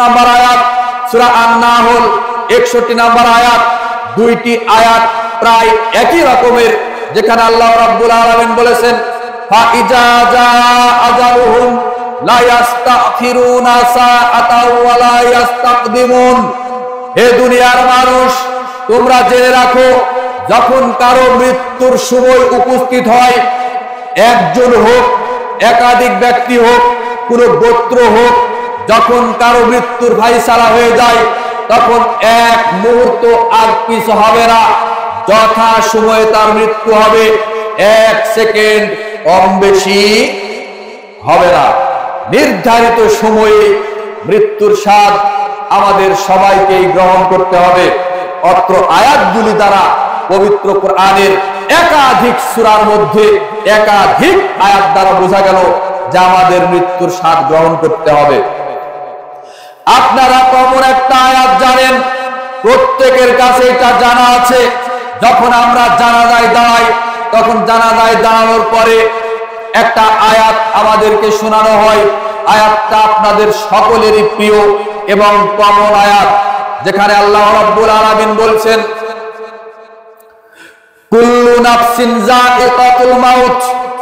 Number আয়াত, সূরা আন-নাহল 61 number আয়াত, দুইটি আয়াত প্রায় একই রকমের, যেখানে আল্লাহ রাব্বুল আলামিন বলেছেন ফাইজা জা আজালুহুম লা ইস্তাখিরুনা সাআতাও ওয়া লা ইস্তাকদিমুন। হে দুনিয়ার মানুষ, তোমরা জেনে রাখো, যখন কারো মৃত্যুর সময় উপস্থিত হয়, একজন হোক, একাধিক ব্যক্তি হোক, কোন গোত্র হোক, যখন কারো মৃত্যুর ফায়সালা হয়ে যায়, তখন এক মুহূর্ত আগ পিছ হবে না, যথা সময়ে তার মৃত্যু হবে, এক সেকেন্ড কম বেশি হবে না। নির্ধারিত সময়ে মৃত্যুর স্বাদ আমাদের সবাইকেই গ্রহণ করতে হবে। অত্র আয়াতগুলি দ্বারা পবিত্র কোরআনের একাধিক সূরার মধ্যে একাধিক আয়াত দ্বারা বোঝা গেল যে আমাদের মৃত্যুর স্বাদ গ্রহণ করতে হবে। আপনারা কমন একটা আয়াত জানেন, প্রত্যেকের কাছে এটা জানা আছে। যখন আমরা জানাজায় দাঁড়াই, তখন জানাজায় দাঁড়ানোর পরে একটা আয়াত আমাদেরকে শোনানো হয়। আয়াতটা আপনাদের সকলেরই প্রিয় এবং কমন আয়াত, যেখানে আল্লাহ রাব্বুল আলামিন বলছেন কুল্লু নাফসিন যায়িকাতুল মাউত,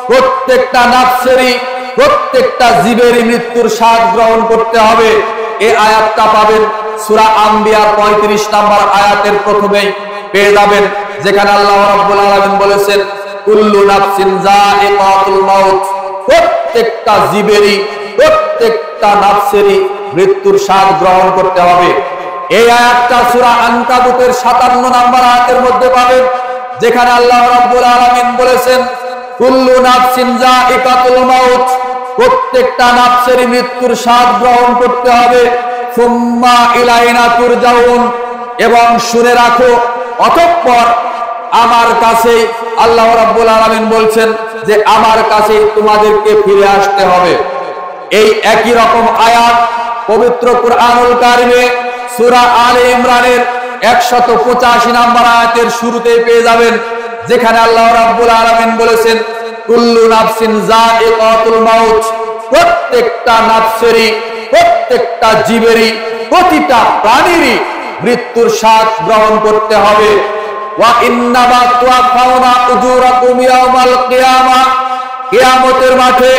প্রত্যেকটা নাফসেরই, প্রত্যেকটা জীবেরই মৃত্যুর স্বাদ গ্রহণ করতে হবে। এই আয়াতটা পাবেন সূরা আম্বিয়া 35 নম্বর আয়াতের প্রথমেই পেয়ে যাবেন, যেখানে আল্লাহ রাব্বুল আলামিন বলেছেন কুল্লু নাফসিন যায়িকাতুল মাউত, প্রত্যেকটা জীবেরই, প্রত্যেকটা নাফসেরই মৃত্যুর স্বাদ গ্রহণ করতে হবে। এই আয়াতটা সূরা আনকাবুতের 57 নম্বর আয়াতের মধ্যে পাবেন, যেখানে আল্লাহ রাব্বুল আলামিন বলেছেন কুল্লু নাফসিন যায়িকাতুল মাউত, প্রত্যেকটা নাফসেরই মৃত্যুর স্বাদ গ্রহণ করতে হবে। সুম্মা ইলাইনা তুরজাউন, এবং শুনে রাখো, অতঃপর আমার কাছে, আল্লাহ রাব্বুল আলামিন বলছেন যে আমার কাছে তোমাদেরকে ফিরে আসতে হবে। এই একই রকম আয়াত পবিত্র কুরআনুল কারিমে সূরা আলে ইমরানের 185 নম্বর আয়াতের শুরুতেই পেয়ে যাবেন, যেখানে আল্লাহ রাব্বুল আলামিন বলেছেন কুল্লু নাফসিন যায়িকাতুল মাউত, প্রত্যেকটা নাফসেরই, প্রত্যেকটা জীবেরই, প্রতিটা প্রাণীরই মৃত্যুর স্বাদ গ্রহণ করতে হবে। ওয়া ইন্নামা তুওয়াফাউনা উজুরাকুম ইয়াওমাল কিয়ামা, কিয়ামতের মাঠে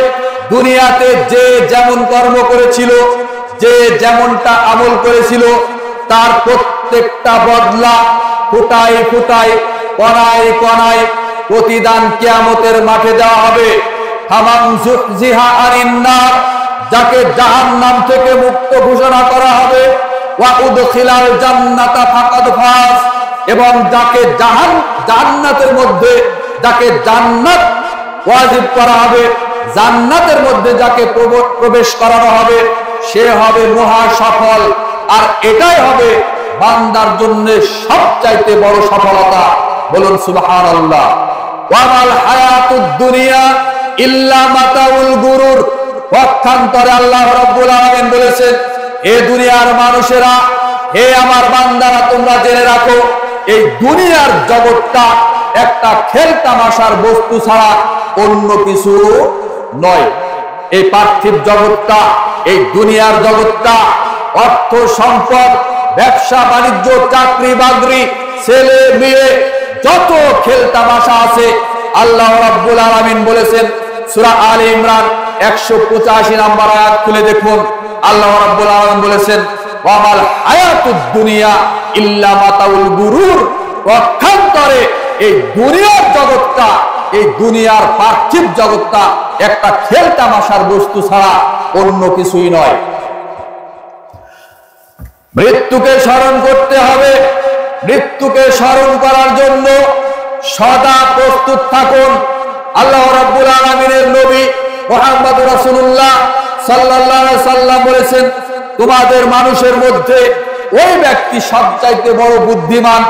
দুনিয়াতে যে যেমন কর্ম করেছিল, যে যেমনটা আমল করেছিল, তার প্রত্যেকটা বদলা ফুটায় ফুটায়, কণায় কণায় প্রতিদান কিয়ামতের মাঠে দেওয়া হবে। ফামান যুহজিহা আনিন নার, যাকে জাহান্নাম থেকে মুক্ত ঘোষণা করা হবে, ওয়া উদখিলাল জান্নাতা ফাকাদ ফাজ, এবং যাকে জান্নাতের মধ্যে, যাকে জান্নাত ওয়াজিব করা হবে, জান্নাতের মধ্যে যাকে প্রবেশ করানো হবে, সে হবে মহা সফল। আর এটাই হবে বান্দার জন্য সবচাইতে বড় সফলতা। বলুন সুবহানাল্লাহ। ওয়ামাল হায়াতুদ দুনিয়া ইল্লা মাতাউল গুরুর, পক্ষান্তরে আল্লাহ রাব্বুল আলামিন বলেছেন হে দুনিয়ার মানুষেরা, হে আমার বান্দারা, তোমরা জেনে রাখো, এই দুনিয়ার জগৎটা একটা খেল তামাশার বস্তু ছাড়া অন্য কিছু নয়। এই পার্থিব জগৎটা, এই দুনিয়ার জগৎটা, অর্থ সম্পদ, ব্যবসা বাণিজ্য, চাকরি বাকরি, ছেলে মেয়ে, যত খেল তামাশা আছে, আল্লাহ রাব্বুল আলামিন বলেছেন সূরা আলে ইমরান 185 নম্বর আয়াত খুলে দেখুন, আল্লাহ রাব্বুল আলামিন বলেছেন ওয়ামাল হায়াতুদ দুনিয়া ইল্লা মাতাউল গুরুর, পক্ষান্তরে এই দুনিয়ার জগৎটা, এই দুনিয়ার পার্থিব জগৎটা একটা খেল তামাশার বস্তু ছাড়া অন্য কিছুই নয়। মৃত্যুকে স্মরণ করতে হবে। মৃত্যুকে স্মরণ করার জন্য সদা প্রস্তুত থাকুন। আল্লাহ রাব্বুল আলামিনের নবী মুহাম্মদ রাসূলুল্লাহ সাল্লাল্লাহু আলাইহি সাল্লাম বলেছেন তোমাদের মানুষের মধ্যে ওই ব্যক্তি সবচাইতে বড় বুদ্ধিমান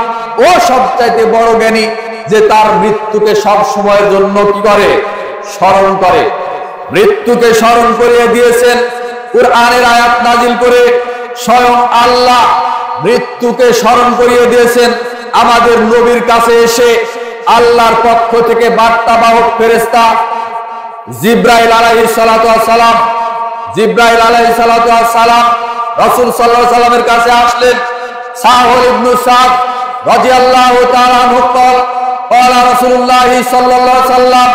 ও সবচাইতে বড় জ্ঞানী, যে তার মৃত্যুকে সব সময়ের জন্য কি করে? স্মরণ করে। মৃত্যুকে স্মরণ করিয়ে দিয়েছেন কুরআনের আয়াত নাজিল করে স্বয়ং আল্লাহ। মৃত্যুকে স্মরণ করিয়ে দিয়েছেন আমাদের নবীর কাছে এসে আল্লাহর পক্ষ থেকে বার্তাবাহক ফেরেশতা জিবরাইল আলাইহিস সালাতু ওয়াস সালাম, জিব্রাইল আলাইহিস সালাতু ওয়াস সালাম রাসূল সাল্লাল্লাহু আলাইহি সাল্লামের কাছে আসলেন। সাহল ইবনে সাদ রাদিয়াল্লাহু তাআলা আনহু قال رسول الله صلى الله عليه وسلم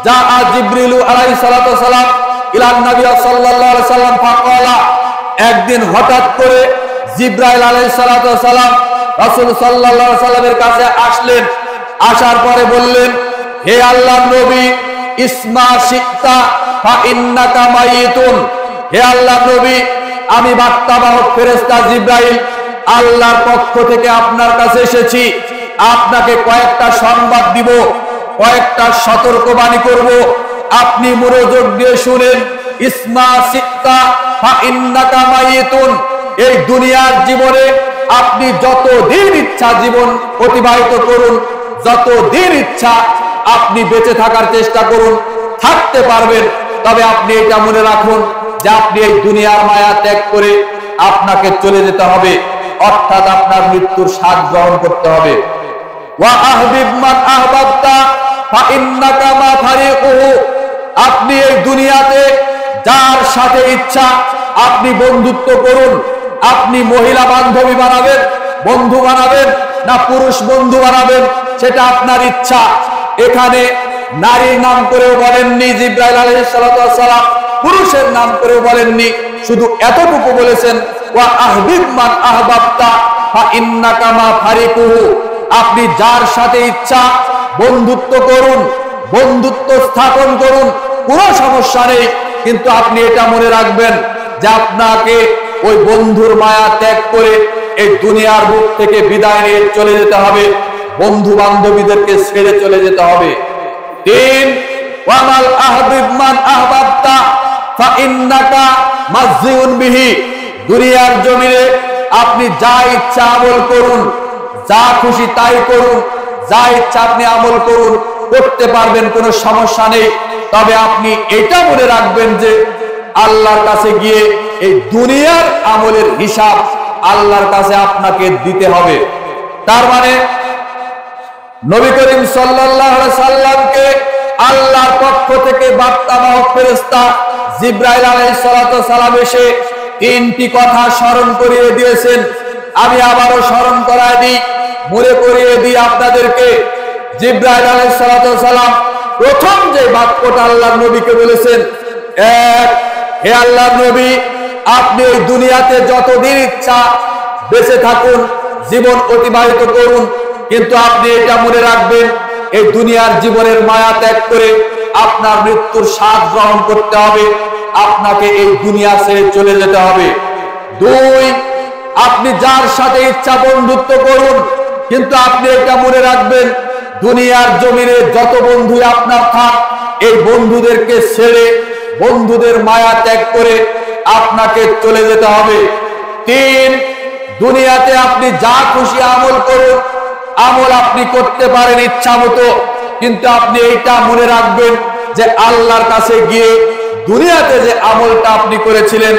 جاء جبريل عليه الصلاه والسلام الى النبي صلى الله عليه وسلم فقال একদিন হঠাৎ করে জিব্রাইল আলাইহিস সালাতু ওয়াস সালাম রাসূল সাল্লাল্লাহু আলাইহি সাল্লামের কাছে আসলেন। আসার পরে বললেন, হে আল্লাহর নবী, ইসমা শিক্তা ফা ইন্নাকা মাইতুন। হে আল্লাহর নবী, আমি বার্তাবাহক ফেরেশতা জিব্রাইল আল্লাহর পক্ষ থেকে আপনার কাছে এসেছি। আপনাকে কয়েকটা সংবাদ দিব, কয়েকটা সতর্কবাণী করব, আপনি মনোযোগ দিয়ে শুনেন। ইসমা শিক্তা ফা ইন্নাকা মাইতুন। এই দুনিয়ার জীবনে আপনি যতদিন ইচ্ছা জীবন অতিবাহিত করুন, যতদিন ইচ্ছা আপনি বেঁচে থাকার চেষ্টা করুন, থাকতে পারবেন। তবে আপনি এটা মনে রাখুন যে আপনি এই দুনিয়ার মায়া ত্যাগ করে আপনাকে চলে যেতে হবে, অর্থাৎ আপনার মৃত্যুর স্বাদ গ্রহণ করতে হবে। ওয়া আহবিব মান আহবাবতা ফা ইন্নাকা মা ফারিকুহু। আপনি এই দুনিয়াতে যার সাথে ইচ্ছা আপনি বন্ধুত্ব করুন। আপনি মহিলা বান্ধবী বানাবেন, বন্ধু বানাবেন, না পুরুষ বন্ধু বানাবেন, সেটা আপনার ইচ্ছা। এখানে নারীর নাম করেও বলেননি জিব্রাইল আলাইহিস সালাতু ওয়াস সালাম, পুরুষের নাম করেও বলেননি, শুধু এতটুকু বলেছেন, ওয়া আহবিব মান আহবাবতা ফা ইন্নাকা মা ফারিকুহু। আপনি যার সাথে ইচ্ছা বন্ধুত্ব করুন, বন্ধুত্ব স্থাপন করুন, কোনো সমস্যা নেই। কিন্তু আপনি এটা মনে রাখবেন যে আপনাকে ওই বন্ধুর মায়া ত্যাগ করে এই দুনিয়ার বুক থেকে বিদায় নিয়ে চলে যেতে হবে, বন্ধু বান্ধবীদেরকে ছেড়ে চলে যেতে হবে। তিন, ওয়ামাল আহবিব মান আহবাবতা ফা ইন্নাকা মাজজিউন বিহি। দুনিয়ার জমিনে আপনি যা ইচ্ছা আমল করুন, যা খুশি তাই করুন, যা ইচ্ছা আপনি আমল করুন, করতে পারবেন, কোনো সমস্যা নেই। তবে আপনি এটা মনে রাখবেন যে আল্লাহর কাছে গিয়ে এই দুনিয়ার আমলের হিসাব আল্লাহর কাছে আপনাকে দিতে হবে। তার মানে নবী করিম সাল্লাল্লাহু আলাইহি সাল্লামকে আল্লাহর পক্ষ থেকে বার্তাবাহক ফেরেশতা জিব্রাইল আলাইহিস সালাতু ওয়াস সালাম এসে তিনটি কথা স্মরণ করিয়ে দিয়েছেন। আমি আবারও স্মরণ করায় দিই, মনে করিয়ে দিই আপনাদেরকে। জিব্রাইল আলাইহিস সালাতু ওয়াস সালাম প্রথম যে বাক্যটা আল্লাহর নবীকে বলেছেন, এক, হে আল্লাহর নবী, আপনি এই দুনিয়াতে যতদিন ইচ্ছা বেঁচে থাকুন, জীবন অতিবাহিত করুন, কিন্তু আপনি এটা মনে রাখবেন এই দুনিয়ার জীবনের মায়া ত্যাগ করে আপনার মৃত্যুর স্বাদ গ্রহণ করতে হবে, আপনাকে এই দুনিয়া ছেড়ে চলে যেতে হবে। দুই, আপনি যার সাথে ইচ্ছা বন্ধুত্ব করুন, কিন্তু আপনি এটা মনে রাখবেন দুনিয়ার জমিনে যত বন্ধু আপনার থাক, এই বন্ধুদেরকে ছেড়ে বন্ধুদের মায়া ত্যাগ করে আপনাকে চলে যেতে হবে। তিন, দুনিয়াতে আপনি যা খুশি আমল করুন, আমল আপনি করতে পারেন ইচ্ছা মতো, কিন্তু আপনি এইটা মনে রাখবেন যে আল্লাহর কাছে গিয়ে দুনিয়াতে যে আমলটা আপনি করেছিলেন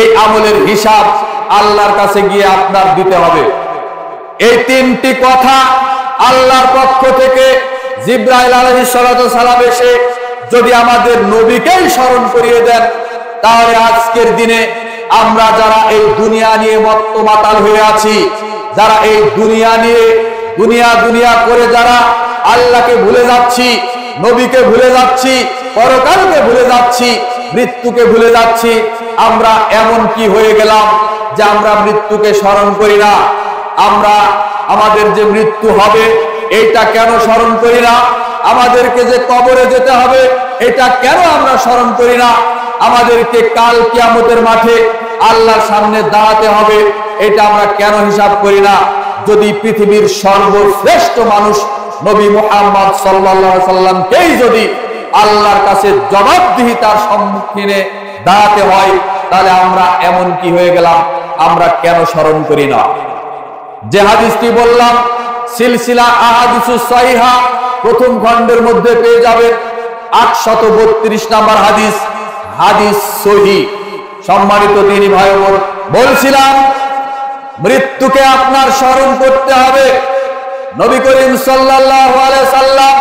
এই আমলের হিসাব আল্লাহর কাছে গিয়ে আপনার দিতে হবে। এই তিনটি কথা আল্লাহর পক্ষ থেকে জিব্রাইল আলাইহিস সালাতু ওয়াস সালাম এসে যদি আমাদের নবীকেই স্মরণ করিয়ে দেন, তাহলে আজকের দিনে আমরা যারা এই দুনিয়া নিয়ে মত্ত মাতাল হয়ে আছি, যারা এই দুনিয়া নিয়ে দুনিয়া করে যারা আল্লাহকে ভুলে যাচ্ছি, নবীকে ভুলে যাচ্ছি, পরকালকে ভুলে যাচ্ছি, মৃত্যুকে ভুলে যাচ্ছি, আমরা এমন কি হয়ে গেলাম যে আমরা মৃত্যুকে স্মরণ করি না? আমরা আমাদের যে মৃত্যু হবে এইটা কেন স্মরণ করি না? আমাদেরকে যে কবরে যেতে হবে এটা কেন আমরা স্মরণ করি না? আমাদেরকে কাল কিয়ামতের মাঠে আল্লাহর সামনে দাঁড়াতে হবে এটা আমরা কেন হিসাব করি না? যদি পৃথিবীর সর্বশ্রেষ্ঠ মানুষ নবী মুহাম্মদ সাল্লাল্লাহু আলাইহি সাল্লামকেই যদি আল্লাহর কাছে জবাবদিহিতার সম্মুখীনে দাঁড়াতে হয়, তাহলে আমরা এমন কি হয়ে গেলাম, আমরা কেন স্মরণ করি না? যে হাদিসটি বললাম সিলসিলা আহাদিসুস সাহিহা প্রথম খণ্ডের মধ্যে পেয়ে যাবেন 832 নম্বর হাদিস, হাদিস সহিহ। সম্মানিত দিনী ভাই বোন, বলছিলাম মৃত্যুকে আপনার স্মরণ করতে হবে। নবী করিম সাল্লাল্লাহু আলাইহি সাল্লাম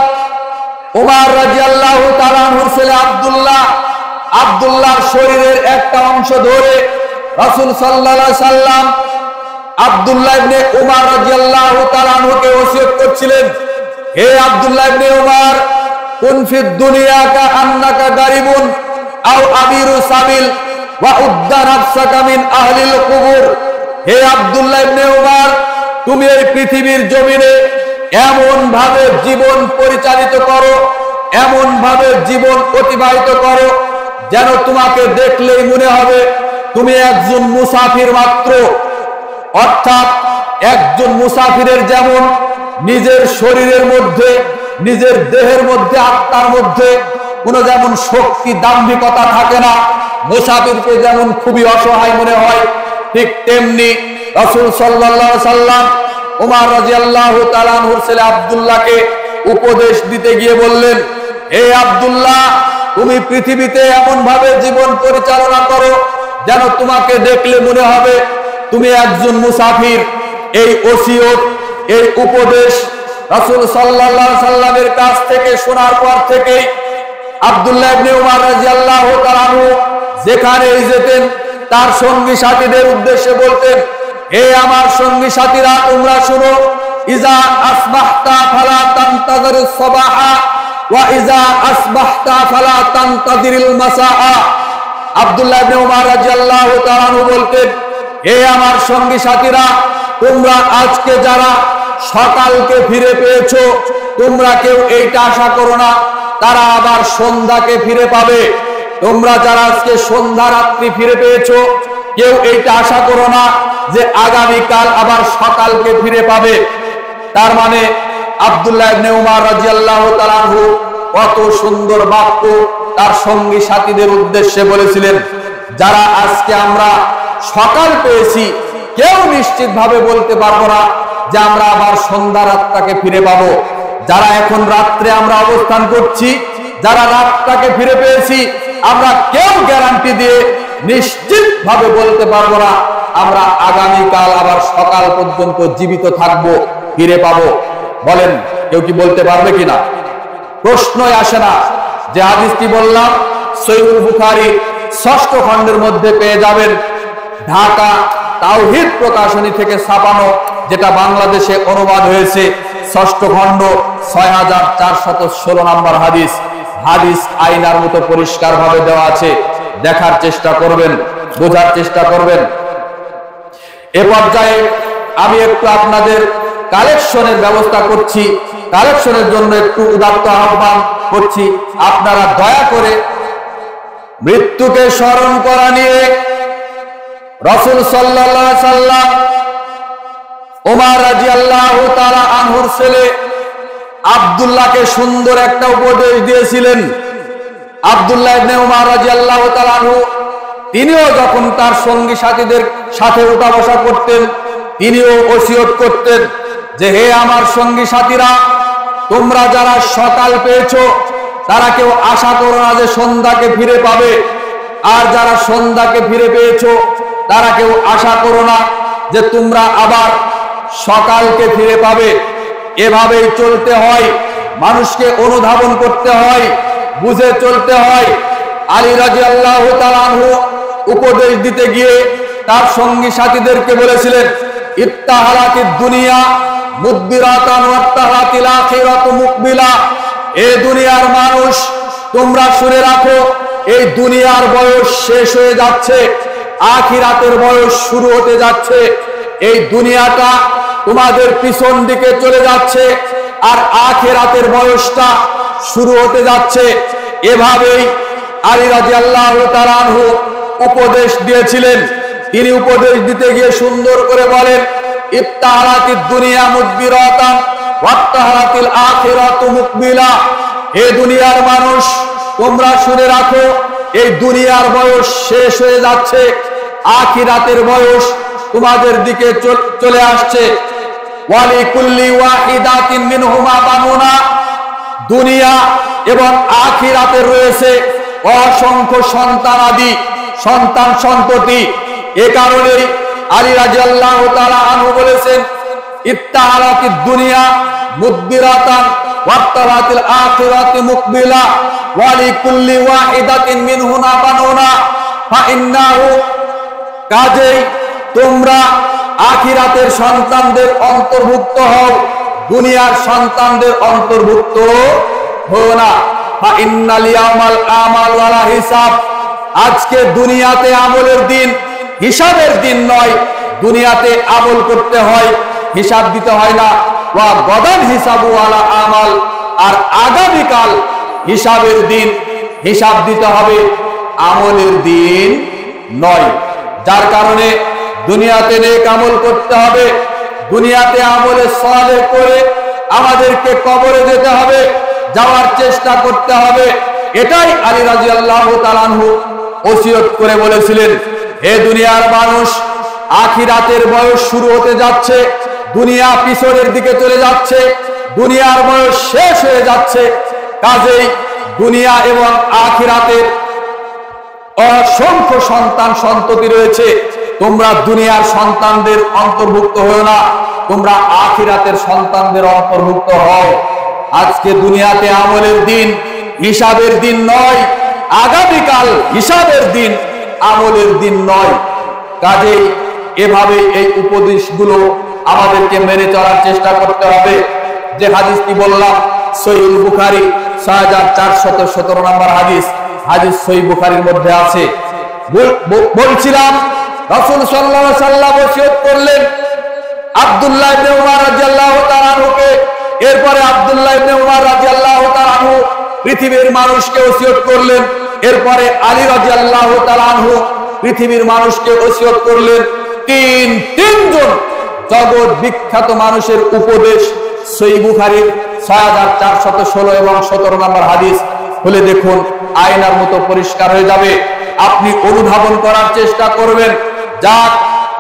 ওমর রাদিয়াল্লাহু তাআলা আনহুর ছেলে আব্দুল্লাহ আব্দুল্লাহর শরীরের একটা অংশ ধরে রাসূল সাল্লাল্লাহু আলাইহি সাল্লাম আব্দুল্লাহ ইবনে উমর রাদিয়াল্লাহু তাআলা আনহুকে ওসিয়ত করছিলেন, হে আব্দুল্লাহ ইবনে উমর, কুন ফিদ দুনিয়া কাআন্নাকা গারিবুন আও আবিরু সাবিল ওয়া উদ্দা নাফসাকা মিন আহলিল কুবুর। হে আব্দুল্লাহ ইবনে উমর, তুমি এই পৃথিবীর জমিনে এমন ভাবে জীবন পরিচালিত করো, এমন ভাবে জীবন অতিবাহিত করো যেন তোমাকে দেখলেই মনে হবে তুমি একজন মুসাফির মাত্র। অর্থাৎ একজন মুসাফিরের যেমন নিজের শরীরের মধ্যে, নিজের দেহের মধ্যে, আত্মার মধ্যে কোনো যেমন শক্তি দাম্ভিকতা থাকে না, মুসাফিরকে যেমন খুবই অসহায় মনে হয়, ঠিক তেমনি রাসূল সাল্লাল্লাহু আলাইহি সাল্লাম ওমর রাদিয়াল্লাহু তাআলা আনহুর ছেলে আব্দুল্লাহকে উপদেশ দিতে গিয়ে বললেন, হে আব্দুল্লাহ, তুমি পৃথিবীতে এমন ভাবে জীবন পরিচালনা করো যেন তোমাকে দেখলে মনে হবে তুমি একজন মুসাফির। এই ওসিয়ত, এই উপদেশ রাসূল সাল্লাল্লাহু আলাইহি সাল্লামের কাছ থেকে শোনার পর থেকেই আব্দুল্লাহ ইবনে উমর রাদিয়াল্লাহু তাআলা আনহু যেখানেই যেতেন তার সঙ্গী সাথীদের উদ্দেশ্যে বলতেন, হে আমার সঙ্গী সাথীরা, তোমরা শুনো, ইজা আসবাহতা ফালা তানতাযিরুস সাবাহা ওয়া ইজা আসবাহতা ফালা তানতাযিরুল মাসাআ। আব্দুল্লাহ ইবনে উমর রাদিয়াল্লাহু তাআলা আনহু বলতেন, হে আমার সঙ্গী সাথীরা, তোমরা আজকে যারা সকালকে ফিরে পেয়েছো, তোমরা কেউ এইটা আশা করো না তারা আবার সন্ধ্যাকে ফিরে পাবে। তোমরা যারা আজকে সন্ধ্যা রাত্রি ফিরে পেয়েছো, কেউ এইটা আশা করো না যে আগামীকাল আবার সকালকে ফিরে পাবে। তার মানে আব্দুল্লাহ ইবনে উমর রাদিয়াল্লাহু তাআলা আনহু কত সুন্দর বাক্য তার সঙ্গী সাথীদের উদ্দেশ্যে বলেছিলেন। যারা আজকে আমরা সকাল পেয়েছি, কেউ নিশ্চিতভাবে বলতে পারবো না যে আমরা আবার সন্ধ্যা রাতটাকে ফিরে পাবো। যারা এখন রাত্রে আমরা অবস্থান করছি, যারা রাতটাকে ফিরে পেয়েছি, আমরা কেউ গ্যারান্টি দিয়ে নিশ্চিতভাবে বলতে পারবো না আমরা আগামীকাল আবার সকাল পর্যন্ত জীবিত থাকবো, ফিরে পাবো। বলেন, কেউ কি বলতে পারবে কিনা? প্রশ্নই আসে না। যে হাদিসটি বললাম সহিহুল বুখারী ৬ষ্ঠ খণ্ডের মধ্যে পেয়ে যাবেন, ঢাকা তাওহীদ প্রকাশনী থেকে ছাপানো, যেটা বাংলাদেশে অনুবাদ হয়েছে, ৬ষ্ঠ খণ্ড ৬৪১৬ নম্বর হাদিস। হাদিস আয়নার মতো পরিষ্কার ভাবে দেওয়া আছে, দেখার চেষ্টা করবেন, বোঝার চেষ্টা করবেন। এ পর্যায়ে আমি একটু আপনাদের কালেকশনের ব্যবস্থা করছি, কালেকশনের জন্য একটু উদাত্ত আহ্বান করছি। আপনারা দয়া করে মৃত্যুকে স্মরণ করা নিয়ে রাসূল সাল্লাল্লাহু আলাইহি সাল্লাম ওমর রাদিয়াল্লাহু তাআলা আনহুর ছেলে আব্দুল্লাহকে সুন্দর একটা উপদেশ দিয়েছিলেন। আব্দুল্লাহ ইবনে উমর রাদিয়াল্লাহু তাআলা আনহু তিনিও যখন তার সঙ্গী সাথীদের সাথে উঠা বসা করতেন, তিনিও ওসিয়ত করতেন যে, হে আমার সঙ্গী সাথীরা, তোমরা যারা সকাল পেয়েছো তারা কেউ আশা করো না যে সন্ধ্যাকে ফিরে পাবে, আর যারা সন্ধ্যাকে ফিরে পেয়েছো তারা কেউ আশা করো না যে তোমরা আবার সকালকে ফিরে পাবে। এভাবেই চলতে হয়, মানুষকে অনুধাবন করতে হয়, বুঝে চলতে হয়। আলী রাদিয়াল্লাহু তাআলা আনহু উপদেশ দিতে গিয়ে তার সঙ্গী সাথীদেরকে বলেছিলেন, ইত্তাহালাতিদ দুনিয়া মুদবিরাতান ওয়াত্তাহালাতিল আখিরাতু মুকবিলা। এই দুনিয়ার মানুষ, তোমরা শুনে রাখো, এই দুনিয়ার বয়স শেষ হয়ে যাচ্ছে, আখিরাতের বয়স শুরু হতে যাচ্ছে। এই দুনিয়াটা তোমাদের পিছন দিকে চলে যাচ্ছে, আর আখিরাতের বয়সটা শুরু হতে যাচ্ছে। এভাবেই আলী রাদিয়াল্লাহু তাআলা আনহু উপদেশ দিয়েছিলেন। তিনি উপদেশ দিতে গিয়ে সুন্দর করে বলেন, ইত্তাহালাতিদ দুনিয়া মুদবিরাতান ওয়াত্তাহালাতিল আখিরাতু মুকবিলা। হে দুনিয়ার মানুষ, তোমরা শুনে রাখো, এই দুনিয়ার বয়স শেষ হয়ে যাচ্ছে, আখিরাতের বয়স তোমাদের দিকে চলে আসছে। ওয়ালি কুল্লি ওয়াহিদাতিন মিনহুমা বানুনা। দুনিয়া এবং আখিরাতের রয়েছে অসংখ্য সন্তানাদি, সন্তান সন্ততি। এ কারণেই আলী রাদিয়াল্লাহু তাআলা আনহু বলেছেন, ইত্তাহালাতিদ দুনিয়া মুদবিরাতান ওয়াত্তারাতিল আখিরাতি মুকবিলা ওয়া লিকুল্লি ওয়াহিদাতিন মিনহুনা বানুনা ফাইন্নাহু, কাজেই তোমরা আখিরাতের সন্তানদের অন্তর্ভুক্ত হও, দুনিয়ার সন্তানদের অন্তর্ভুক্ত হও না। ফাইন্নাল ইয়াউমাল আমাল ওয়ালা হিসাব, আজকে দুনিয়াতে আমলের দিন, হিসাবের দিন নয়। দুনিয়াতে আমল করতে হয়, হিসাব দিতে হয় না। ওয়া গদান হিসাবু ওয়ালা আমাল, আর আগামীকাল হিসাবের দিন, হিসাব দিতে হবে, আমলের দিন নয়। যার কারণে দুনিয়াতে নেক আমল করতে হবে, দুনিয়াতে আমলে সালেহ করে আমাদেরকে কবরে যেতে হবে, যাওয়ার চেষ্টা করতে হবে। এটাই আলী রাদিয়াল্লাহু তাআলা আনহু ওসিয়ত করে বলেছিলেন, হে দুনিয়ার মানুষ, আখিরাতের বয়স শুরু হতে যাচ্ছে, দুনিয়া পিছনের দিকে চলে যাচ্ছে, দুনিয়ার বয়স শেষ হয়ে যাচ্ছে। কাজেই দুনিয়া এবং আখিরাতের অসংখ্য সন্তান সন্ততি রয়েছে, তোমরা দুনিয়ার সন্তানদের অন্তর্ভুক্ত হও না, তোমরা আখিরাতের সন্তানদের অন্তর্ভুক্ত হও। আজকে দুনিয়াতে আমলের দিন, হিসাবের দিন নয়। আগামীকাল হিসাবের দিন, আমলের দিন নয়। কাজেই এভাবে এই উপদেশগুলো আমাদেরকে মেনে চলার চেষ্টা করতে হবে। যে হাদিসটি বললাম সহিহ বুখারী 6417 নম্বর হাদিস, হাদিস সহিহ বুখারীর মধ্যে আছে। বলছিলাম রাসূল সাল্লাল্লাহু আলাইহি ওয়াসাল্লাম ওসিয়ত করলেন আব্দুল্লাহ ইবনে উমর রাদিয়াল্লাহু তাআলা আনহুকে, এরপরে আব্দুল্লাহ ইবনে উমর রাদিয়াল্লাহু তাআলা আনহু পৃথিবীর মানুষকে ওসিয়ত করলেন, এরপরে আলী রাদিয়াল্লাহু তাআলা আনহু পৃথিবীর মানুষকে ওসিয়ত করলেন। তিনজন জগৎ বিখ্যাত মানুষের উপদেশ সহিহ বুখারীর 6416 এবং 17 নম্বর হাদিস খুলে দেখুন, আয়নার মতো পরিষ্কার হয়ে যাবে। আপনি অনুধাবন করার চেষ্টা করবেন। যা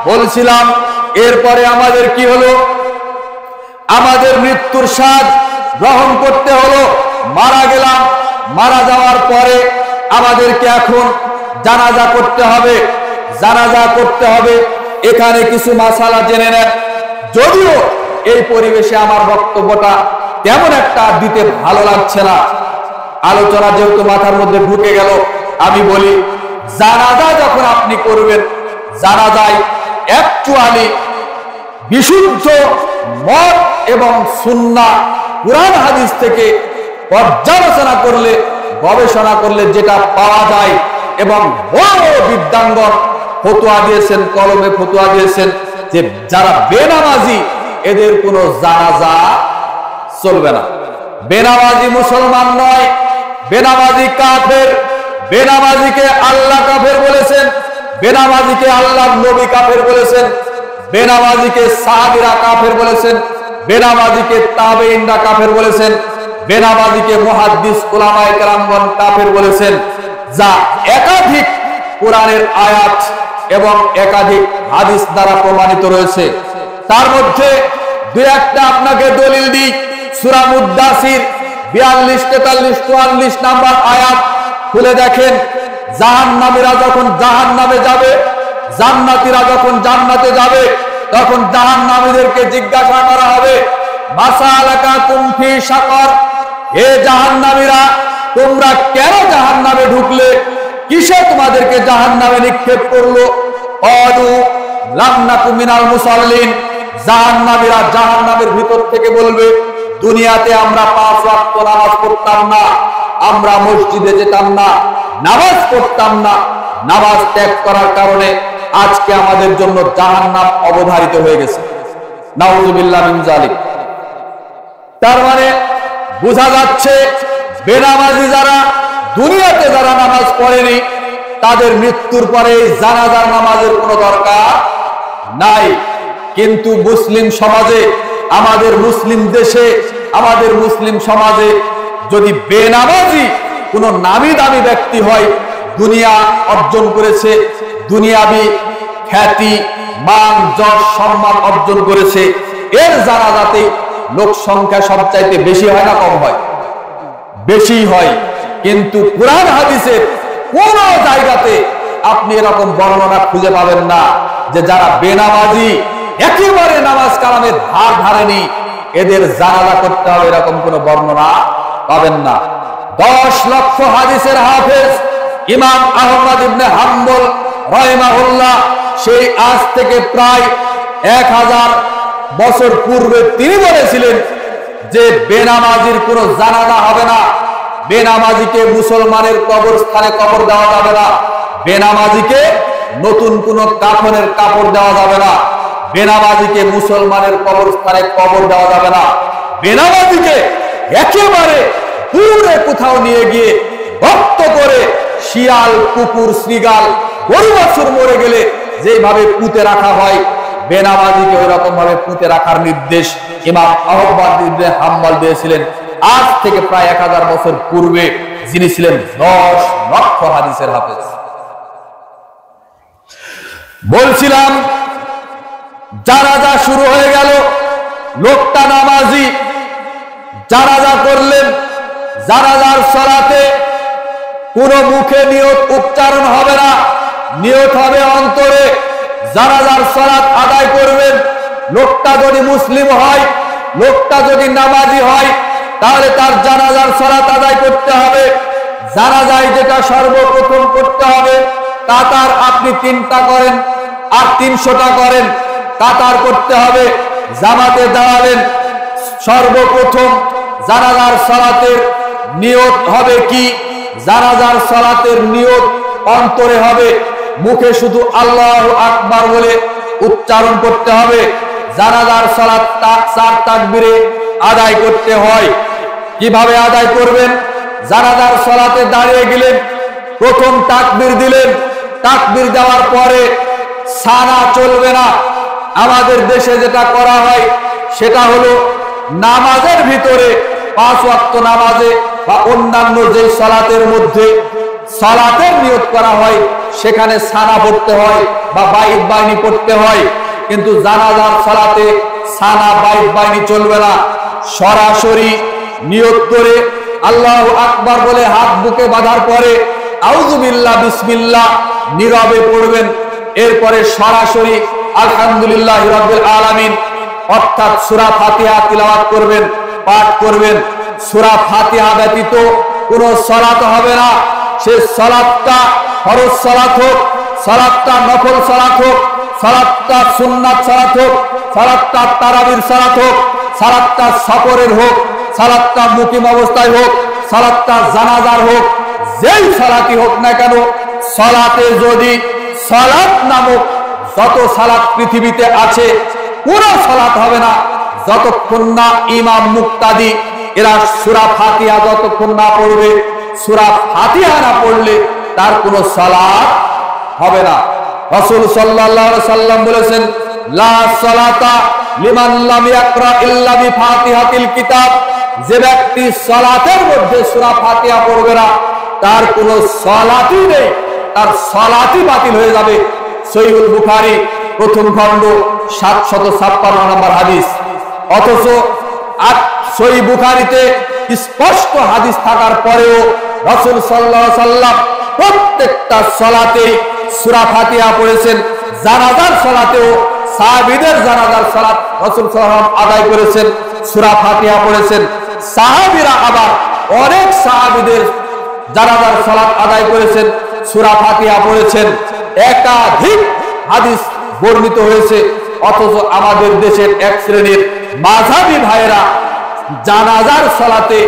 বলছিলাম, এরপরে আমাদের কি হলো? আমাদের মৃত্যুর স্বাদ গ্রহণ করতে হলো। মারা গেলাম, মারা যাওয়ার পরে আমাদেরকে এখন জানাজা করতে হবে, জানাজা করতে হবে। এখানে কিছু মাসালা জেনে নেন। যদিও এই পরিবেশে আমার বক্তব্যটা তেমন একটা দিতে ভালো লাগছে না, আলোচনা যেহেতু মাথার মধ্যে ঢুকে গেল, আমি বলি, জানাজা যখন আপনি করবেন, জানাজায় অ্যাকচুয়ালি বিশুদ্ধ মত এবং সুন্নাহ কুরআন হাদিস থেকে পর্যালোচনা করলে, গবেষণা করলে যেটা পাওয়া যায়, এবং বড় বিদ্যাঙ্গন ফতোয়া দিয়েছেন, কলমে ফতোয়া দিয়েছেন যে যারা বেনামাজি এদের কোনো জানাজা চলবে না। বেনামাজি মুসলমান নয়, বেনামাজি কাফের। বেনামাজিকে আল্লাহ কাফের বলেছেন, বেনামাজিকে আল্লাহর নবী কাফের বলেছেন, বেনামাজিকে সাহাবীরা কাফের বলেছেন, বেনামাজিকে তাবেঈনরা কাফের বলেছেন, বেনামাজিকে মুহাদ্দিস উলামায়ে কেরামগণ কাফের বলেছেন। যা একাধিক কোরআনের আয়াত এবং একাধিক হাদিস দ্বারা প্রমাণিত রয়েছে। তার মধ্যে দুই একটা আপনাকে দলিল দিই। সূরা মুদ্দাসির 42, 43, 44 নাম্বার আয়াত খুলে দেখেন। জাহান্নামীরা যখন জাহান্নামে যাবে, জান্নাতীরা যখন জান্নাতে যাবে, তখন জাহান্নামীদেরকে জিজ্ঞাসা করা হবে, মাসালাকাকুম ফি সাকার, হে জাহান্নামীরা, তোমরা কেন জাহান্নামে ঢুকলে? কিসে তোমাদেরকে জাহান্নামে নিক্ষেপ করলো? ক্বালু লাম নাকু মিনাল মুসাল্লিন, জাহান্নামীরা জাহান্নামের ভিতর থেকে বলবে, দুনিয়াতে আমরা 5 ওয়াক্ত নামাজ পড়তাম না, আমরা মসজিদে যেতাম না, নামাজ পড়তাম না, নামাজ ত্যাগ করার কারণে আজকে আমাদের জন্য জাহান্নাম অবধারিত হয়ে গেছে। নাউযুবিল্লাহ মিন যালিক। তার মানে বোঝা যাচ্ছে বেনামাজি যারা, দুনিয়াতে যারা নামাজ পড়েনি, তাদের মৃত্যুর পরে জানাজার নামাজের কোনো দরকার নাই। কিন্তু মুসলিম সমাজে, আমাদের মুসলিম দেশে, আমাদের মুসলিম সমাজে যদি বেনামাজি কোনো নামি দামি ব্যক্তি হয়, দুনিয়া অর্জন করেছে, দুনিয়াবি খ্যাতি, মান, যশ, সম্মান অর্জন করেছে, এর জানাজাতে লোক সংখ্যা সবচাইতে বেশি হয় না কম হয়? বেশি হয়। কিন্তু কুরআন হাদিসের কোন জায়গাতে আপনি এরকম বর্ণনা খুঁজে পাবেন না যে যারা বেনামাজি, একেবারে নামাজ কালামের ধার ধারেনি, এদের জানাজা করতে হবে এরকম কোনো বর্ণনা পাবেন না। 10 লক্ষ হাদিসের হাফেজ ইমাম আহমদ ইবনে হাম্বল রাহিমাহুল্লাহ সেই আজ থেকে প্রায় 1000 বছর পূর্বে তিনি বলেছিলেন যে বেনামাজির কোনো জানাজা হবে না, বেনামাজিকে মুসলমানের কবরস্থানে কবর দেওয়া যাবে না, বেনামাজিকে নতুন কোন কাফনের কাপড় দেওয়া যাবে না, বেনামাজিকে মুসলমানের কবরস্থানে কবর দেওয়া যাবে না, বেনামাজিকে একেবারে দূরে কোথাও নিয়ে গিয়ে ভক্ত করে শিয়াল কুকুর শ্রীগাল গরু বাছুর মরে গেলে যেভাবে পুঁতে রাখা হয় বেনামাজিকে ওই রকম ভাবে পুঁতে রাখার নির্দেশ ইমাম আহমদ ইবনে হাম্বল দিয়েছিলেন আজ থেকে প্রায় 1000 বছর পূর্বে, যিনি ছিলেন 10 লক্ষ হাদিসের হাফেজ। বলছিলাম জানাজা শুরু হয়ে গেল, লোকটা নামাজি, জানাজা করলেন। জানাজার সালাতে কোনো মুখে নিয়ত উচ্চারণ হবে না, নিয়ত হবে অন্তরে। জানাজার সালাত আদায় করবেন। লোকটা যদি মুসলিম হয়, লোকটা যদি নামাজি হয়, তাহলে তার জানাজার সালাত আদায় করতে হবে। জানাজায় যেটা সর্বপ্রথম করতে হবে, কাতার আপনি 3টা করেন আর 300টা করেন, কাতার করতে হবে। জামাতে দাঁড়াবেন। সর্বপ্রথম জানাজার সালাতের নিয়ত হবে কি? জানাজার সালাতের নিয়ত অন্তরে হবে, মুখে শুধু আল্লাহু আকবার বলে উচ্চারণ করতে হবে। জানাজার সালাত 4 তাকবীরে আদায় করতে হয়। কিভাবে আদায় করবেন? জানাজার সালাতে দাঁড়িয়ে গেলেন, প্রথম তাকবীর দিলেন, তাকবীর দেওয়ার পরে সানা চলবে না। আমাদের দেশে যেটা করা হয় সেটা হলো নামাজের ভিতরে 5 ওয়াক্ত নামাজে বা অন্যান্য যে সালাতের মধ্যে সালাতের নিয়ত করা হয় সেখানে সানা পড়তে হয় বা বাইত বাহিনী পড়তে হয়, কিন্তু জানাজার সালাতে সানা বাইত বাহিনী চলবে না। সরাসরি নিয়ত করে আল্লাহু আকবার বলে হাত বুকে বাঁধার পরে আউযু বিল্লাহ বিসমিল্লাহ নীরবে পড়বেন। এরপরে সরাসরি আলহামদুলিল্লাহি রাব্বিল আলামিন অর্থাৎ সূরা ফাতিহা তিলাওয়াত করবেন, পাঠ করবেন। সূরা ফাতিহা ব্যতীত কোনো সালাত হবে না। সে সালাতটা ফরজ সালাত হোক, সালাতটা নফল সালাত হোক, সালাতটা সুন্নাত সালাত হোক, সালাতটা তারাবির সালাত হোক, সালাতটা সফরের হোক, সালাতটা মুকিম অবস্থায় হোক, সালাতটা জানাজার হোক, যেই সালাতই হোক না কেন, সালাতে যদি সালাত নামক যত সালাত পৃথিবীতে আছে পুরো সালাত হবে না যতক্ষণ না ইমাম মুক্তাদি এরা সূরা ফাতিহা যতক্ষণ না পড়বে, সূরা ফাতিহা না পড়লে তার কোনো সালাত হবে না। রাসূল সাল্লাল্লাহু আলাইহি সাল্লাম বলেছেন, লা সালাতা লিমান লাম ইয়াকরা ইল্লা বিফাতিহাতিল কিতাব। যে ব্যক্তি সালাতের মধ্যে সূরা ফাতিহা পড়বে না তার কোনো সালাতই নেই, তার সালাতই বাতিল হয়ে যাবে। সহিহুল বুখারী প্রথম খণ্ড 756 নম্বর হাদিস। অথচ সহিহ বুখারীতে স্পষ্ট হাদিস থাকার পরেও রাসূল সাল্লাল্লাহু আলাইহি সাল্লাম প্রত্যেকটা সালাতে সূরা ফাতিহা পড়েছেন। জানাজার সালাতেও সাহাবীদের জানাজার সালাত রাসূল সাল্লাল্লাহু আলাইহি ওয়াসাল্লাম আদায় করেছেন, সূরা ফাতিহা পড়েছেন। সাহাবীরা আবার অনেক সাহাবীদের জানাজার সালাত আদায় করেছেন, সূরা ফাতিহা পড়েছেন। একাধিক হাদিস বর্ণিত হয়েছে। অথচ আমাদের দেশের এক শ্রেণীর মাযহাবী ভাইয়েরা জানাজার সালাতে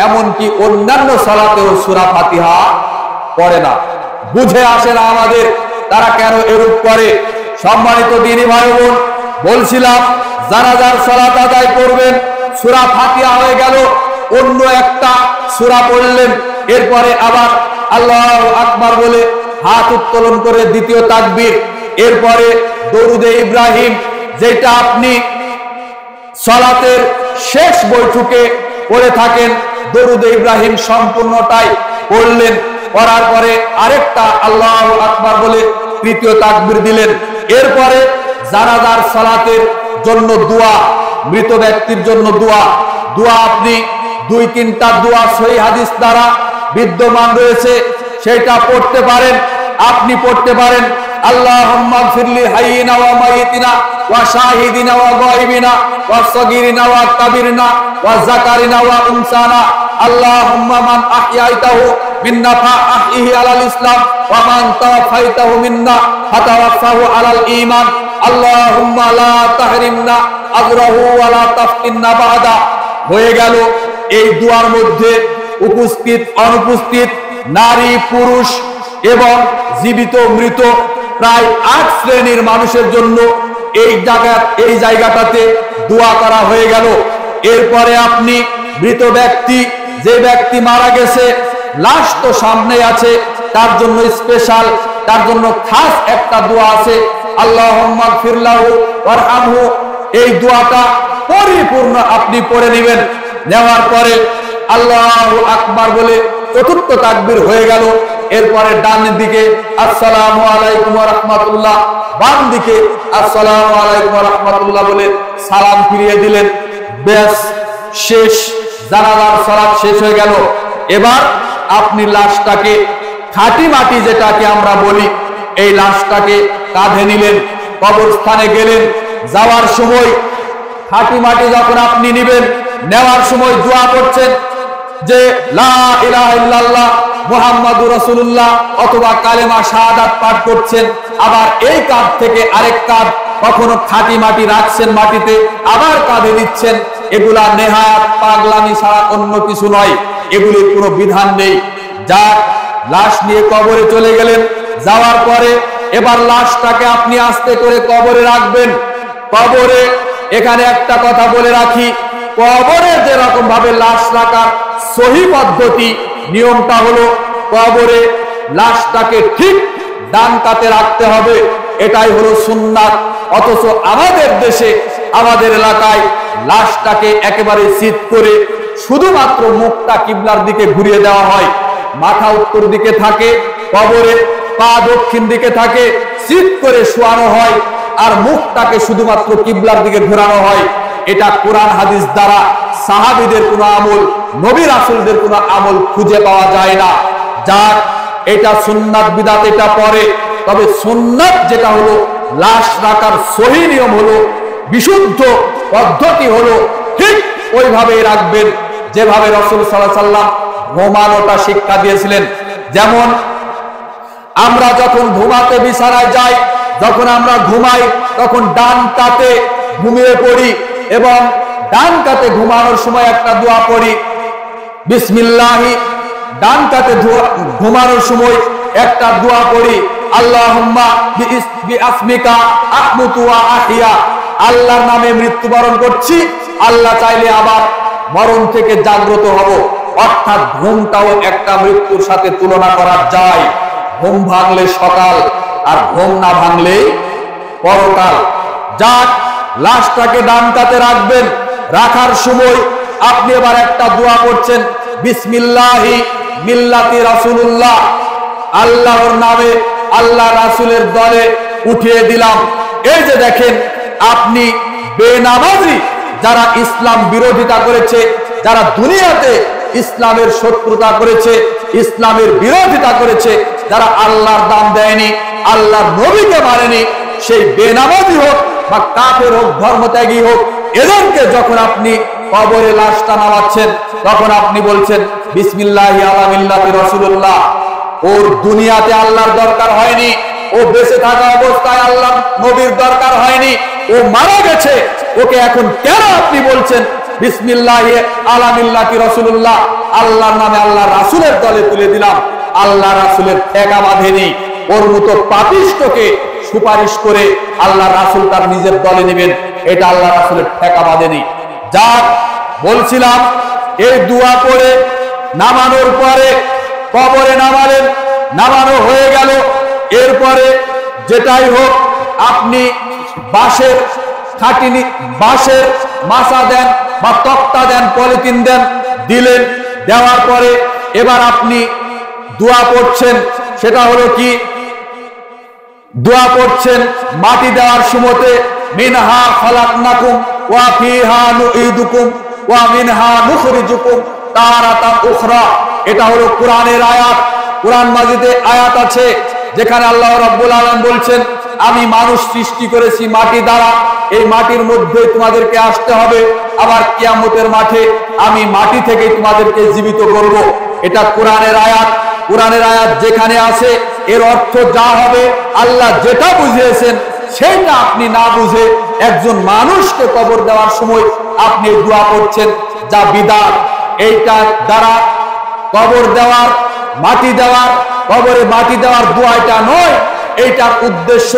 এমনকি অন্যান্য সালাতেও সূরা ফাতিহা পড়ে না। বুঝে আসে না আমাদের তারা কেন এরূপ করে। সম্মানিত দ্বীনী ভাই বোন, বলছিলাম জানাজার সালাত আদায় করবেন, সূরা ফাতিহা হয়ে গেল, অন্য একটা সূরা পড়লেন, এরপরে আবার আল্লাহু আকবার বলে হাত উত্তোলন করে দ্বিতীয় তাকবীর, এরপরে দরুদে ইব্রাহিম যেটা আপনি সালাতের শেষ বৈঠকে পড়ে থাকেন, দরুদে ইব্রাহিম সম্পূর্ণটাই পড়লেন, পড়ার পরে আরেকটা আল্লাহু আকবার বলে তৃতীয় তাকবীর দিলেন। এরপরে জানাজার সালাতের জন্য দোয়া, মৃত ব্যক্তির জন্য দোয়া, দোয়া আপনি 2-3টা দোয়া সহিহ হাদিস দ্বারা বিদ্যমান রয়েছে, সেটা পড়তে পারেন, আপনি পড়তে পারেন। আল্লাহুম্মা গফিরলি হাইয়িনা ওয়া মাইয়িতিনা ওয়া শাহিদিনা ওয়া গায়বিনা ওয়া সগীরিনা ওয়া কাবীরিনা ওয়া যাকারিনা ওয়া উনসানা আল্লাহুম্মা মান আহইয়াইতাহু মিন্না ফাআহইহি আলাল ইসলাম ওয়া মান তাওয়াফাইতাহু মিন্না ফাতাওয়াফাহু আলাল ঈমান আল্লাহুম্মা লা তাহরিমনা আজরাহু ওয়া লা তাফতিননা বাদা। হয়ে গেল। এই দুয়ার মধ্যে উপস্থিত অনুপস্থিত নারী পুরুষ এবং জীবিত মৃত প্রায় 8 শ্রেণীর মানুষের জন্য এই জায়গাটাতে দোয়া করা হয়ে গেল। এরপরে আপনি মৃত ব্যক্তি, যে ব্যক্তি মারা গেছে, লাশ তো সামনে আছে, তার জন্য স্পেশাল, তার জন্য খাস একটা দোয়া আছে, আল্লাহুম্মা গফির লাহু ওয়ারহামহু। এই দোয়াটা পরিপূর্ণ আপনি পড়ে নেবেন। নেওয়ার পরে আল্লাহু আকবার বলে চতুর্থ তাকবীর হয়ে গেল। এরপরে ডান দিকে আসসালামু আলাইকুম ওয়া রাহমাতুল্লাহ, বাম দিকে আসসালামু আলাইকুম ওয়া রাহমাতুল্লাহ বলে সালাম ফিরিয়ে দিলেন। ব্যাস, শেষ। জানাজার সালাত শেষ হয়ে গেল। এবার আপনি লাশটাকে খাঁটি মাটি যেটাকে আমরা বলি, এই লাশটাকে কাঁধে নিলেন, কবরস্থানে গেলেন। যাওয়ার সময় খাঁটি মাটি যখন আপনি নেবেন, নেওয়ার সময় দোয়া করছেন যে লা ইলাহা ইল্লাল্লাহ মুহাম্মাদুর রাসূলুল্লাহ অথবা কালেমা শাহাদাত পাঠ করছেন। আবার এই কাঁধ থেকে আরেক কাঁধ কখনো খাঁটি মাটি রাখছেন মাটিতে, আবার কাঁধে নিচ্ছেন। এগুলা নেহাত পাগলামি ছাড়া অন্য কিছু নয়, এগুলির কোনো বিধান নেই। যার লাশ নিয়ে কবরে চলে গেলেন। যাওয়ার পরে এবার লাশটাকে আপনি আস্তে করে কবরে রাখবেন। কবরে এখানে একটা কথা বলে রাখি, কবরে যেরকম ভাবে লাশ রাখার সহি পদ্ধতি, নিয়মটা হলো কবরে লাশটাকে ঠিক ডান কাতে রাখতে হবে। এটাই হলো সুন্নাত। অথচ আমাদের দেশে, আমাদের এলাকায় লাশটাকে একেবারে সিধ করে শুধুমাত্র মুখটা কিবলার দিকে ঘুরিয়ে দেওয়া হয়। মাথা উত্তর দিকে থাকে, কবরে পা দক্ষিণ দিকে থাকে, সিধ করে শোয়ানো হয়, আর মুখটাকে শুধুমাত্র কিবলার দিকে ঘোরানো হয়। এটা কোরআন হাদিস দ্বারা সাহাবীদের কোনো আমল, নবী রাসূলদের কোনো আমল খুঁজে পাওয়া যায় না। যার এটা সুন্নাত বিদআত এটা পরে, তবে সুন্নাত যেটা হলো লাশ রাখার সহি নিয়ম হলো, বিশুদ্ধ পদ্ধতি হলো ঠিক ওইভাবেই রাখবেন যেভাবে রাসূল সাল্লাল্লাহু আলাইহি ওয়াসাল্লাম ঘুমানোটা শিক্ষা দিয়েছিলেন। যেমন আমরা যখন ঘুমাতে বিছানায় যাই, যখন আমরা ঘুমাই, তখন ডান কাতে ঘুমিয়ে পড়ি এবং ডান কাতে ঘুমানোর সময় একটা দোয়া পড়ি, বিসমিল্লাহি। ডান কাতে ঘুমানোর সময় একটা দোয়া পড়ি, আল্লাহুম্মা বিআসমিকা আহমুতু ওয়া আহিয়া। আল্লাহর নামে মৃত্যুবরণ করছি, আল্লাহ চাইলে আবার মরণ থেকে জাগ্রত হব। অর্থাৎ ঘুমটাও একটা মৃত্যুর সাথে তুলনা করা যায়। ঘুম ভাঙলে সকাল, আর ঘুম না ভাঙলে পরকাল। যাক, লাশটাকে ডান কাতে রাখবেন। রাখার সময় আপনি এবার একটা দোয়া করছেন, বিসমিল্লাহি মিল্লাতি রাসূলুল্লাহ। আল্লাহর নামে, আল্লাহ রাসূলের দলে উঠিয়ে দিলাম। এই যে দেখেন, আপনি বেনামাজি যারা ইসলাম বিরোধিতা করেছে, যারা দুনিয়াতে ইসলামের শত্রুতা করেছে, ইসলামের বিরোধিতা করেছে, যারা আল্লাহর দাম দেয়নি, আল্লাহর নবীকে মানেনি, সেই বেনামাজি হোক বা কাফের হোক, ধর্মত্যাগী হোক, এদেরকে যখন আপনি কবরে লাশটা নামাচ্ছেন, তখন আপনি বলছেন বিসমিল্লাহি আলা মিল্লাতি রাসূলুল্লাহ। ওর দুনিয়াতে আল্লাহর দরকার হয়নি, ও বেঁচে থাকা অবস্থায় আল্লাহর নবীর দরকার হয়নি, ও মারা গেছে, ওকে এখন কেন আপনি বলছেন বিসমিল্লাহি আলা মিল্লাতি রাসূলুল্লাহ? আল্লাহর নামে আল্লাহ রাসূলের দলে তুলে দিলাম। আল্লাহ রাসূলের ঠেকা বাঁধেনি। ওর মতো পাপিষ্ঠকে সুপারিশ করে আল্লাহ রাসূল তার নিজের দলে নেবেন, এটা আল্লাহ রাসূলের ঠেকা বাঁধেনি। যাক, বলছিলাম এই দোয়া করে নামানোর পরে কবরে নামালেন, নামানো হয়ে গেল। এরপরে যেটাই হোক, আপনি বাঁশের খাটিনি, বাঁশের মাচা দেন বা তক্তা দেন, পলিথিন দেন, দিলেন। দেওয়ার পরে এবার আপনি দোয়া পড়ছেন। সেটা হলো কি? দোয়া পড়ছেন মাটি দেওয়ার সময়তে, মিনহা খালাকনাকুম ওয়া ফিহা নুঈদুকুম ওয়া মিনহা নুখরিজুকুম তারাতান উখরা। এটা হলো কোরআনের আয়াত। কোরআন মাজিদে আয়াত আছে, যেখানে আল্লাহ রাব্বুল আলামিন বলছেন আমি মানুষ সৃষ্টি করেছি মাটি দ্বারা, এই মাটির মধ্যে তোমাদেরকে আসতে হবে, আবার কিয়ামতের মাঠে আমি মাটি থেকে তোমাদেরকে জীবিত করব। এটা কোরআনের আয়াত। কোরআনের আয়াত যেখানে আছে এর অর্থ যা হবে আল্লাহ যেটা বুঝিয়েছেন সেটা আপনি না বুঝে একজন মানুষকে কবর দেওয়ার সময় আপনি দোয়া করছেন, যা বিদআত। এইটা দ্বারা কবর দেওয়ার, মাটি দেওয়ার, কবরে মাটি দেওয়ার দোয়াটা নয়। এইটার উদ্দেশ্য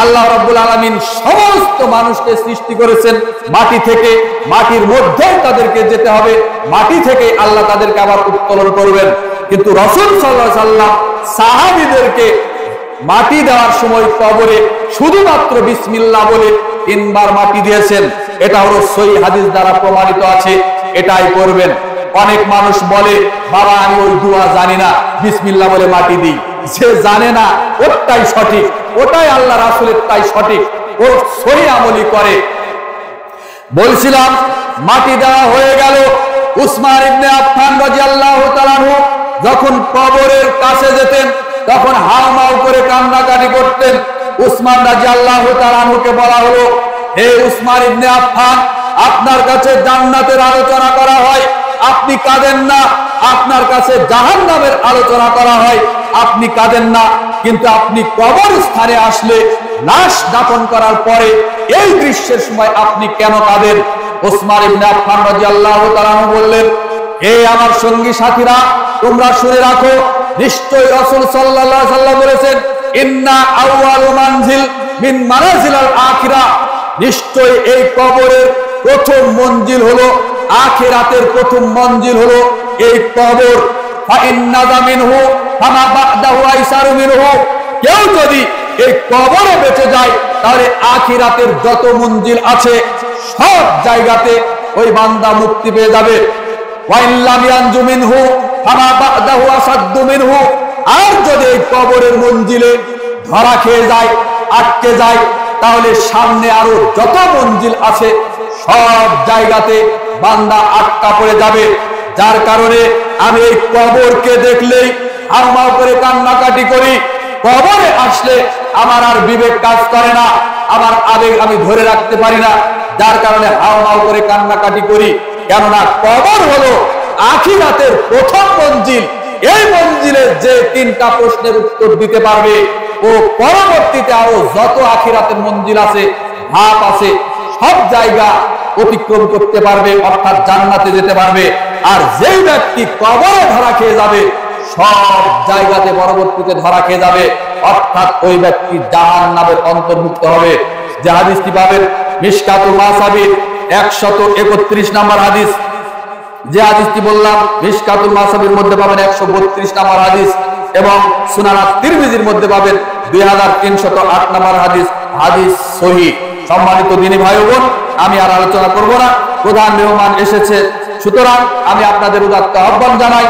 আল্লাহ রাব্বুল আলামিন সমস্ত মানুষকে সৃষ্টি করেছেন মাটি থেকে, মাটির মধ্যে তাদেরকে যেতে হবে, মাটি থেকে আল্লাহ তাদেরকে আবার উত্তোলন করবেন। কিন্তু রাসূল সাল্লাল্লাহু আলাইহি সাল্লাম সাহাবীদেরকে মাটি দেওয়ার সময় কবরে শুধুমাত্র বিসমিল্লাহ বলে 3 বার মাটি দিয়েছেন। এটা হলো সহিহ হাদিস দ্বারা প্রমাণিত আছে, এটাই করবেন। অনেক মানুষ বলে বাবা আমি ওই দোয়া জানি না, বিসমিল্লাহ বলে মাটি দিই। যে জানে না ওটাই সঠিক, ওটাই আল্লাহ রাসূলের তাই সঠিক, ও সহিহ আমলি করে। বলছিলাম মাটি দেওয়া হয়ে গেল। উসমান ইবনে আফফান রাদিয়াল্লাহু তাআলা আনহু যখন কবরের কাছে যেতেন তখন হাউমাউ করে কান্নাকাটি করতেন। উসমান রাদিয়াল্লাহু তাআলা আনহুকে বলা হলো, হে উসমান ইবনে আফফান, আপনার কাছে জান্নাতের আলোচনা করা হয়, আপনি কাঁদেন না। আপনার কাছে জাহান্নামের আলোচনা করা হয়, আপনি কাঁদেন না। কিন্তু আপনি কবরস্থানে আসলে লাশ দাফন করার পরে এই দৃশ্যের সময় আপনি কেন কাঁদেন? উসমান ইবনে আফফান রাদিয়াল্লাহু তাআলা আনহু বললেন, হে আমার সঙ্গী সাথীরা, তোমরা শুনে রাখো, নিশ্চয়ই রাসূল সাল্লাল্লাহু আলাইহি ওয়াসাল্লাম বলেছেন, ইন্না আউয়ালু মানজিল মিন মানাজিলাল আখিরাহ, নিশ্চয়ই এই কবরের প্রথম মঞ্জিল হলো, আখিরাতের প্রথম মঞ্জিল হলো এই কবর। ফাইন্নাযা মিনহু ফামা বা'দাহু আইসারু মিনহু, কেউ যদি এই কবরে বেঁচে যায় তাহলে আখিরাতের যত মঞ্জিল আছে সব জায়গাতে ওই বান্দা মুক্তি পেয়ে যাবে। ওয়া ইল্লাম ইয়ানজু মিনহু ফামা বা'দাহু আসাদ্দু মিনহু, আর যদি এই কবরের মঞ্জিলে ধরা খেয়ে যায়, আটকে যায়, তাহলে সামনে আরো যত মঞ্জিল আছে সব জায়গাতে বান্দা আটকা পড়ে যাবে। যার কারণে আমি এই কবরকে দেখলেই হাউমাউ করে কান্নাকাটি করি। কবরে আসলে আমার আর বিবেক কাজ করে না, আমার আবেগ আমি ধরে রাখতে পারি না, যার কারণে হাউমাউ করে কান্নাকাটি করি। কেননা কবর হলো আখিরাতের প্রথম মঞ্জিল। এই মঞ্জিলে যে 3টা প্রশ্নের উত্তর দিতে পারবে ও পরবর্তীতে আরো যত আখিরাতের মঞ্জিল আছে, ধাপ আছে, সব জায়গা অতিক্রম করতে পারবে, অর্থাৎ জান্নাতে যেতে পারবে। আর যেই ব্যক্তি কবরে ধরা খেয়ে যাবে সব জায়গাতে পরবর্তীতে ধরা খেয়ে যাবে, অর্থাৎ ওই ব্যক্তি জাহান্নামের অন্তর্ভুক্ত হবে। যে হাদিসটি পাবেন মিশকাতুল মাসাবির 131 নম্বর হাদিস, যে হাদিসটি বললাম মিশকাতুল মাসাবির মধ্যে পাবেন 132 নম্বর হাদিস, এবং সুনান তিরমিজির মধ্যে পাবেন 2308 নম্বর হাদিস। হাদিস সহিহ। সম্মানিত দিনী ভাই বোন, আমি আর আলোচনা করব না, প্রধান মেহমান এসেছে, সুতরাং আমি আপনাদের উদাত্ত আহ্বান জানাই।